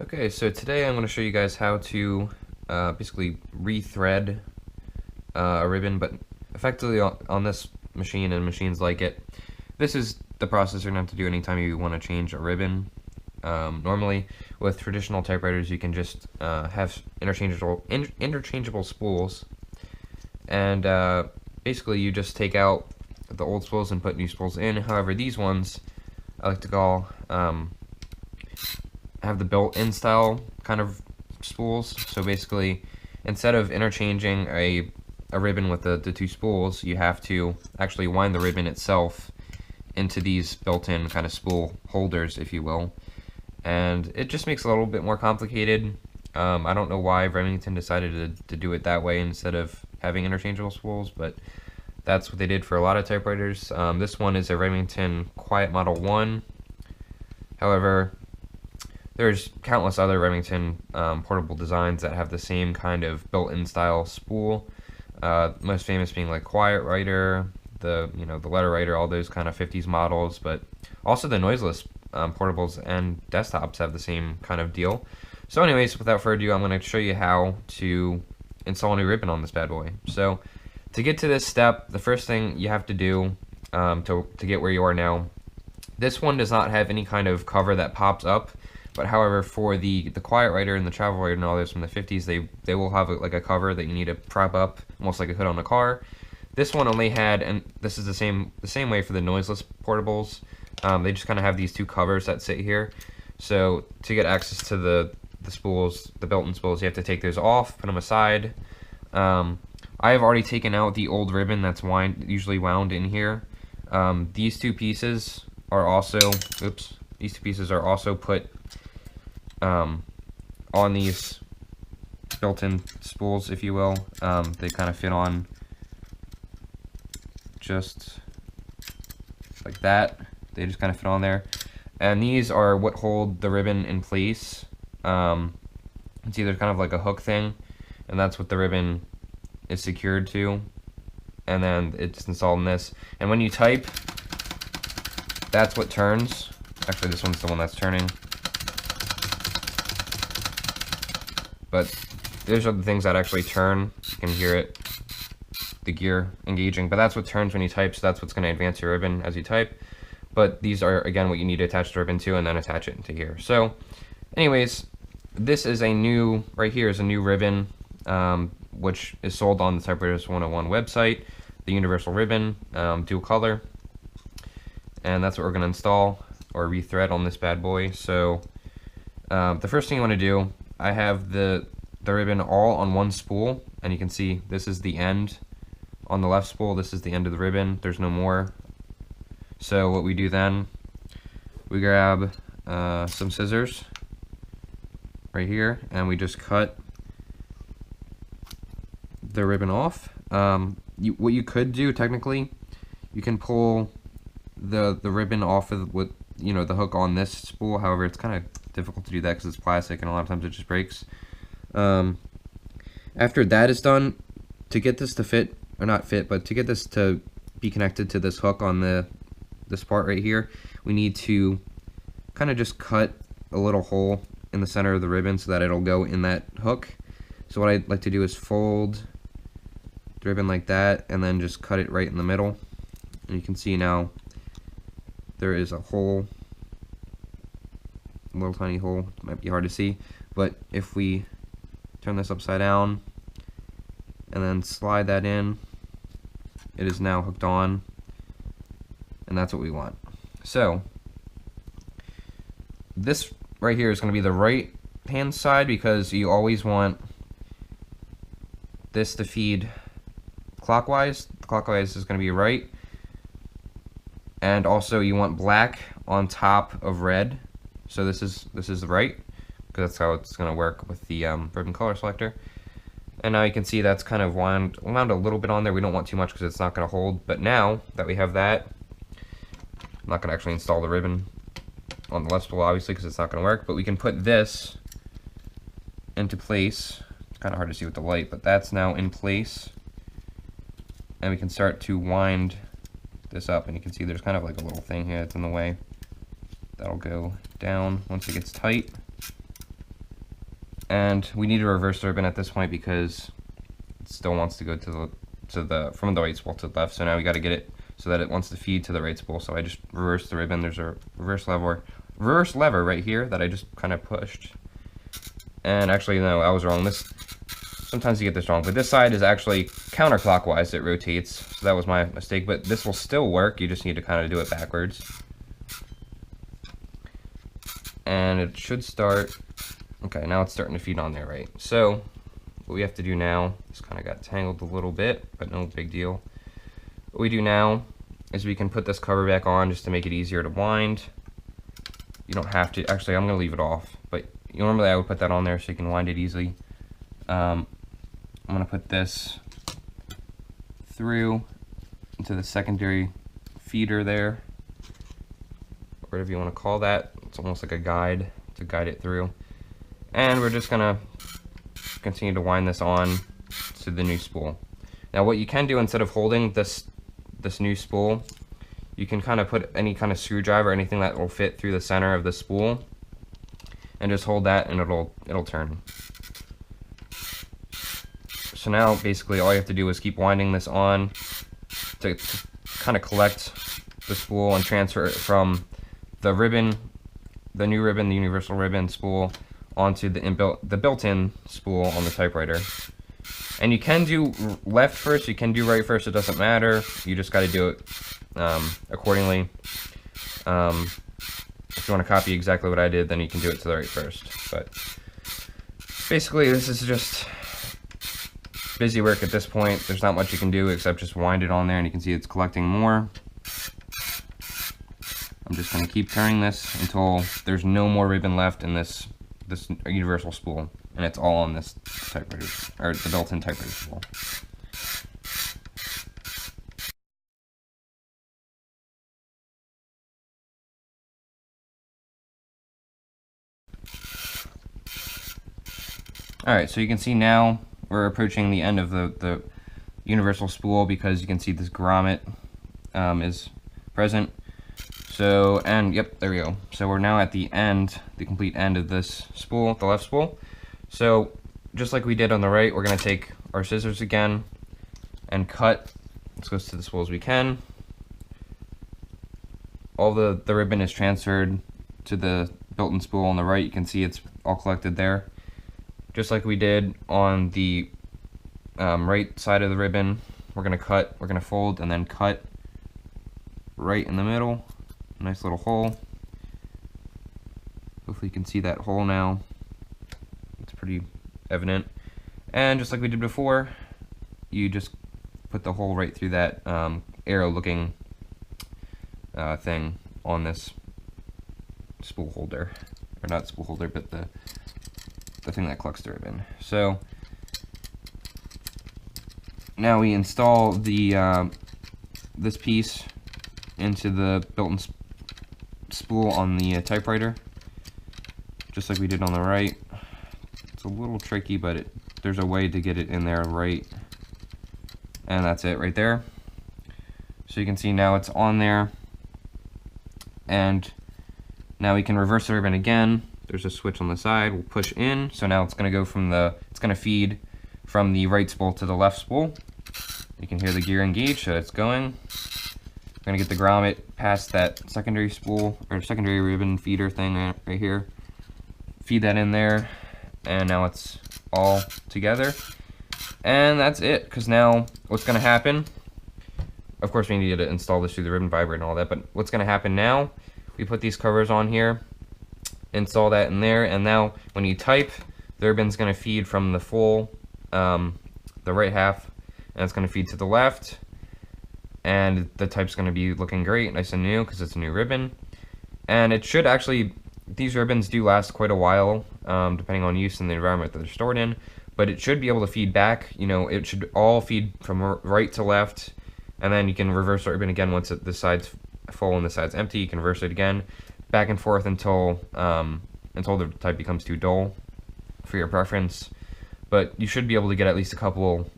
Okay, so today I'm going to show you guys how to basically rethread a ribbon, but effectively on this machine and machines like it. This is the process you're going to have to do anytime you want to change a ribbon. Normally, with traditional typewriters, you can just have interchangeable spools, and basically you just take out the old spools and put new spools in. However, these ones I like to call have the built-in style kind of spools. So basically, instead of interchanging a ribbon with the two spools, you have to actually wind the ribbon itself into these built-in kind of spool holders, if you will. And it just makes it a little bit more complicated. I don't know why Remington decided to do it that way instead of having interchangeable spools, but that's what they did for a lot of typewriters. This one is a Remington Quiet Model 1. However, there's countless other Remington portable designs that have the same kind of built-in style spool. Most famous being like Quiet-Riter, the Letter-Riter, all those kind of 50s models, but also the Noiseless portables and desktops have the same kind of deal. So anyways, without further ado, I'm going to show you how to install a new ribbon on this bad boy. So to get to this step, the first thing you have to do to get where you are now, this one does not have any kind of cover that pops up. But however, for the Quiet-Riter and the Travel-Riter and all those from the 50s, they will have like a cover that you need to prop up, almost like a hood on a car. This one only had, and this is the same way for the Noiseless portables. They just kind of have these two covers that sit here. So to get access to the spools, the built-in spools, you have to take those off, put them aside. I have already taken out the old ribbon that's usually wound in here. These two pieces are also, these two pieces are also put on these built-in spools, if you will. They kind of fit on just like that. They just kind of fit on there. And these are what hold the ribbon in place. It's either kind of like a hook thing, and that's what the ribbon is secured to. And then it's installed in this. And when you type, that's what turns. Actually, this one's the one that's turning. But those are the things that actually turn. You can hear it, the gear engaging. But that's what turns when you type, so that's what's going to advance your ribbon as you type. But these are, again, what you need to attach the ribbon to and then attach it into here. So, anyways, this is right here is a new ribbon, which is sold on the Typewriters 101 website, the universal ribbon, dual color. And that's what we're going to install or rethread on this bad boy. So, the first thing you want to do, I have the ribbon all on one spool, and you can see this is the end on the left spool. This is the end of the ribbon. There's no more. So what we do then, we grab some scissors right here, and we just cut the ribbon off. What you could do technically, you can pull the ribbon off with the hook on this spool. However, it's kind of difficult to do that because it's plastic and a lot of times it just breaks. After that is done, to get this to fit, or not fit, but to get this to be connected to this hook on this part right here, we need to kind of just cut a little hole in the center of the ribbon so that it'll go in that hook. So what I'd like to do is fold the ribbon like that and then just cut it right in the middle. And you can see now there is a hole, a little tiny hole. It might be hard to see, but if we turn this upside down and then slide that in, it is now hooked on, and that's what we want. So this right here is going to be the right hand side because you always want this to feed clockwise. Clockwise is going to be right, and also you want black on top of red. So this is the right, because that's how it's going to work with the ribbon color selector. And now you can see that's kind of wound a little bit on there. We don't want too much because it's not going to hold. But now that we have that, I'm not going to actually install the ribbon on the left spool, obviously, because it's not going to work. But we can put this into place. It's kind of hard to see with the light, but that's now in place. And we can start to wind this up. And you can see there's kind of like a little thing here that's in the way. That'll go down once it gets tight. And we need to reverse the ribbon at this point because it still wants to go from the right spool to the left. So now we got to get it so that it wants to feed to the right spool. So I just reversed the ribbon. There's a reverse lever right here that I just kind of pushed. And actually, no, I was wrong. Sometimes you get this wrong, but this side is actually counterclockwise. It rotates, so that was my mistake. But this will still work. You just need to kind of do it backwards. And it should start. Okay, now it's starting to feed on there, right? So what we have to do now, this kind of got tangled a little bit, but no big deal. What we do now is we can put this cover back on just to make it easier to wind. You don't have to. Actually, I'm going to leave it off, but normally I would put that on there so you can wind it easily. I'm going to put this through into the secondary feeder there, whatever you want to call that. It's almost like a guide to guide it through. And we're just going to continue to wind this on to the new spool. Now what you can do, instead of holding this new spool, you can kind of put any kind of screwdriver, anything that will fit through the center of the spool, and just hold that and it'll turn. So now basically all you have to do is keep winding this on to kind of collect the spool and transfer it from the ribbon, the new ribbon, the universal ribbon spool, onto the built-in spool on the typewriter. And you can do left first, you can do right first, it doesn't matter. You just got to do it accordingly. If you want to copy exactly what I did, then you can do it to the right first. But basically this is just busy work at this point. There's not much you can do except just wind it on there, and you can see it's collecting more. I'm just going to keep turning this until there's no more ribbon left in this universal spool, and it's all on this typewriter, or the built-in typewriter spool. Alright, so you can see now we're approaching the end of the universal spool, because you can see this grommet is present. So, and yep, there we go. So we're now at the end, the complete end of this spool, the left spool. So just like we did on the right, we're going to take our scissors again and cut as close to the spool as we can. All the ribbon is transferred to the built-in spool on the right. You can see it's all collected there. Just like we did on the right side of the ribbon, we're going to fold and then cut right in the middle. Nice little hole. Hopefully you can see that hole now. It's pretty evident. And just like we did before, you just put the hole right through that arrow looking thing on this spool holder. Or not spool holder, but the thing that collects the ribbon. So now we install the this piece into the built-in spool on the typewriter, just like we did on the right. It's a little tricky, but there's a way to get it in there right, and that's it right there. So you can see now it's on there, and now we can reverse the ribbon again. There's a switch on the side. We'll push in, so now it's going to go it's going to feed from the right spool to the left spool. You can hear the gear engage, so it's going. We're going to get the grommet past that secondary spool, or secondary ribbon feeder thing right here. Feed that in there, and now it's all together. And that's it, because now what's going to happen, of course we need to install this through the ribbon vibrator and all that, but what's going to happen now, we put these covers on here, install that in there, and now when you type, the ribbon's going to feed from the full, the right half, and it's going to feed to the left. And the type's going to be looking great, nice and new, because it's a new ribbon. And it should actually, these ribbons do last quite a while, depending on use and the environment that they're stored in. But it should be able to feed back. You know, it should all feed from right to left, and then you can reverse the ribbon again once the side's full and the side's empty. You can reverse it again, back and forth until the type becomes too dull for your preference. But you should be able to get at least a couple,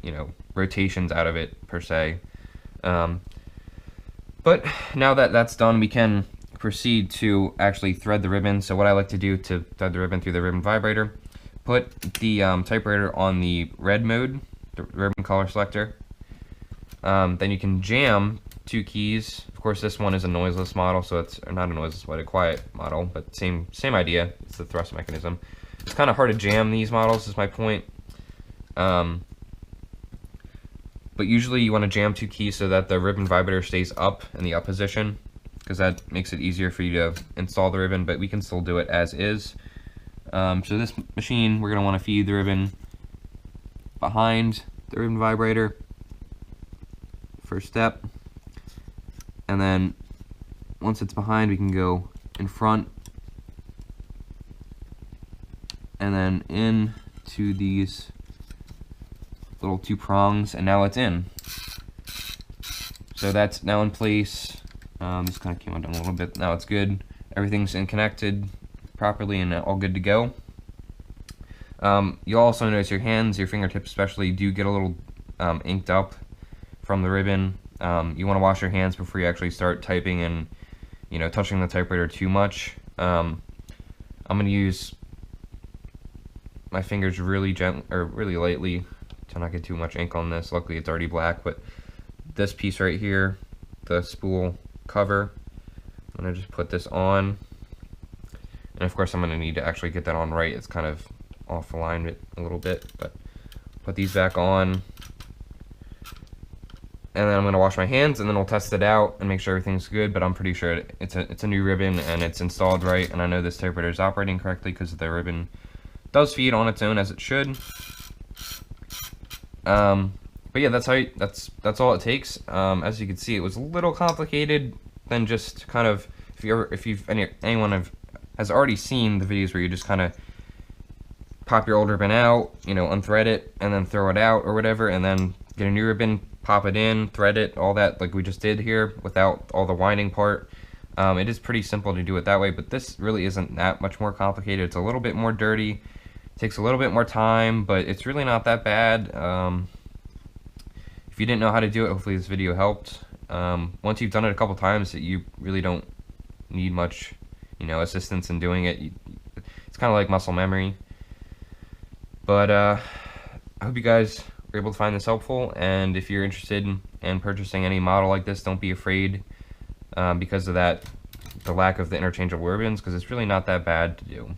you know, rotations out of it per se. But now that that's done, we can proceed to actually thread the ribbon. So what I like to do to thread the ribbon through the ribbon vibrator, put the typewriter on the red mode, the ribbon color selector. Then you can jam 2 keys. Of course, this one is a noiseless model, so it's not a noiseless, but a quiet model, but same idea. It's the thrust mechanism. It's kind of hard to jam these models, is my point. But usually you want to jam 2 keys so that the ribbon vibrator stays up in the up position, because that makes it easier for you to install the ribbon, but we can still do it as is. So this machine, we're going to want to feed the ribbon behind the ribbon vibrator, first step, and then once it's behind we can go in front and then in to these little 2 prongs, and now it's in. So that's now in place. This kind of came undone a little bit. Now it's good. Everything's connected properly and all good to go. You'll also notice your hands, your fingertips especially, do get a little inked up from the ribbon. You want to wash your hands before you actually start typing and, you know, touching the typewriter too much. I'm going to use my fingers really gently, or really lightly, to not get too much ink on this. Luckily it's already black, but this piece right here, the spool cover, I'm going to just put this on. And of course I'm going to need to actually get that on right. It's kind of off alignment a little bit, but put these back on. And then I'm going to wash my hands, and then we'll test it out and make sure everything's good, but I'm pretty sure it's a new ribbon and it's installed right, and I know this typewriter is operating correctly because the ribbon does feed on its own as it should. But yeah, that's all it takes. As you can see, it was a little complicated than just kind of, if anyone has already seen the videos where you just kind of pop your old ribbon out, you know, unthread it, and then throw it out or whatever, and then get a new ribbon, pop it in, thread it, all that like we just did here without all the winding part. It is pretty simple to do it that way, but this really isn't that much more complicated. It's a little bit more dirty, takes a little bit more time, but it's really not that bad. If you didn't know how to do it, hopefully this video helped. Once you've done it a couple times, you really don't need much, you know, assistance in doing it. It's kind of like muscle memory. But I hope you guys were able to find this helpful, and if you're interested in purchasing any model like this, don't be afraid because of the lack of the interchangeable ribbons, because it's really not that bad to do.